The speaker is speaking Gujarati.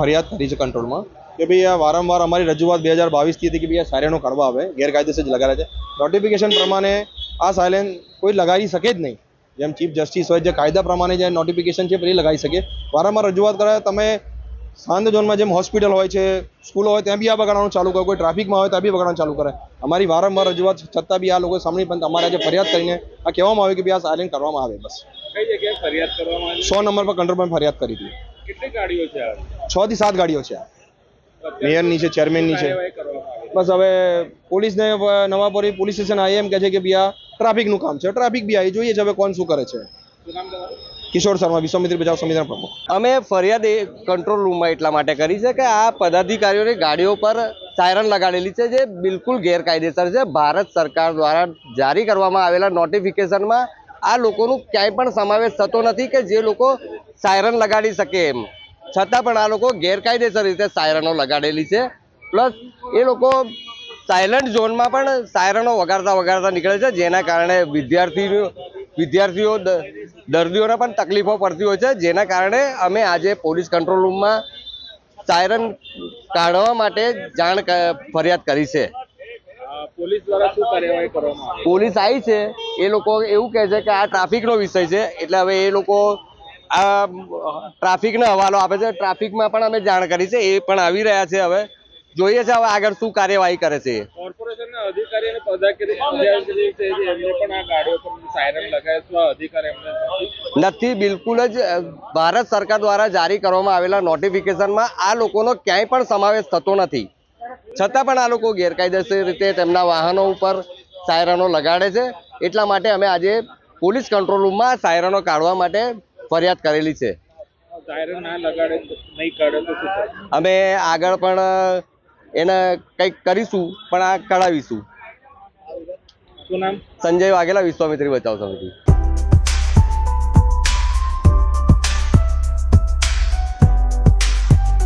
ફરિયાદ કરી છે કંટ્રોલમાં કે ભાઈ આ વારંવાર અમારી રજૂઆત 2022થી હતી કે ભાઈ આ સાયરનો કાઢવા આવે, ગેરકાયદેસર જ લગાડે છે. નોટિફિકેશન પ્રમાણે આ સાયલેન કોઈ લગાવી શકે જ નહીં. જેમ ચીફ જસ્ટિસ હોય, જે કાયદા પ્રમાણે જે નોટિફિકેશન છે એ લગાવી શકે. વારંવાર રજૂઆત કરે. તમે શાંત ઝોનમાં જેમ હોસ્પિટલ હોય છે, સ્કૂલો હોય, ત્યાં બી આ બગાડવાનું ચાલુ કરે. કોઈ ટ્રાફિકમાં હોય ત્યાં બી બગાડવાનું ચાલુ કરે. અમારી વારંવાર રજૂઆત છતાં બી આ લોકો સામે પણ અમારે આજે ફરિયાદ કરીને આ કહેવામાં આવ્યું કે ભાઈ આ સાયલેન કરવામાં આવે. બસ કઈ જગ્યાએ ફરિયાદ કરવામાં આવી? 100 નંબર પર કંટ્રોલ પર ફરિયાદ કરી હતી. કેટલી ગાડીઓ છે? 6 થી 7 ગાડીઓ છે. મેયરની છે, ચેરમેનની છે. બસ હવે પોલીસને નવાપુરી પોલીસ સ્ટેશન આવી એમ કહે છે કે ભાઈ આ ટ્રાફિકનું કામ છે. ટ્રાફિક બી આવી જોઈએ છે હવે કોણ શું કરે છે. કિશોર શર્મા, વિશ્વામિત્ર બચાવ સમિતિના પ્રમુખ. અમે ફરિયાદ કંટ્રોલ રૂમમાં એટલા માટે કરી છે કે આ પદાધિકારીઓની ગાડીઓ પર સાયરન લગાડેલી છે, જે બિલકુલ ગેરકાયદેસર છે. ભારત સરકાર દ્વારા જારી કરવામાં આવેલા નોટિફિકેશનમાં આ લોકોનું ક્યાંય પણ સમાવેશ થતો નથી કે જે લોકો સાયરન લગાડી શકે એમ. છતાં પણ આ લોકો ગેરકાયદેસર રીતે સાયરનો લગાડેલી છે. પ્લસ એ લોકો સાયલન્ટ ઝોનમાં પણ સાયરનો વગાડતા નીકળે છે, જેના કારણે વિદ્યાર્થીઓ દર્દીઓને પણ તકલીફો પડતી હોય છે. જેના કારણે અમે આજે પોલીસ કંટ્રોલ રૂમમાં સાયરન કાઢવા માટે ફરિયાદ કરી છે. પોલીસ દ્વારા શું કાર્યવાહી કરવામાં આવી? પોલીસ આવી છે. એ લોકો એવું કહે છે કે આ ટ્રાફિકનો વિષય છે, એટલે હવે એ લોકો આ ટ્રાફિકનો હવાલો આપે છે. ટ્રાફિકમાં પણ અમે જાણ કરી છે, એ પણ આવી રહ્યા છે. હવે જોઈએ છે હવે આગળ શું કાર્યવાહી કરે છે. કોર્પોરેશનના અધિકારી અને પદાધિકારી છે એમને પણ આ ગાડીઓ પર સાયરન લગાવે છે, અધિકાર એમને નથી. બિલકુલ જ ભારત સરકાર દ્વારા જારી કરવામાં આવેલા નોટિફિકેશનમાં આ લોકોનો ક્યાંય પણ સમાવેશ થતો નથી. છતાં પણ આ લોકો ગેરકાયદેસર રીતે તેમના વાહનો ઉપર સાયરનો લગાડે છે. એટલા માટે અમે આજે પોલીસ કંટ્રોલ રૂમમાં સાયરનો કાઢવા માટે ફરિયાદ કરેલી છે. સાયરન ના લગાડે, નહીં કાઢે તો શું કરે? અમે આગળ પણ એને કંઈક કરીશું, પણ આ કઢાવીશું. શું નામ? સંજય વાઘેલા, વિશ્વામિત્રી બચાવ સમિતિ.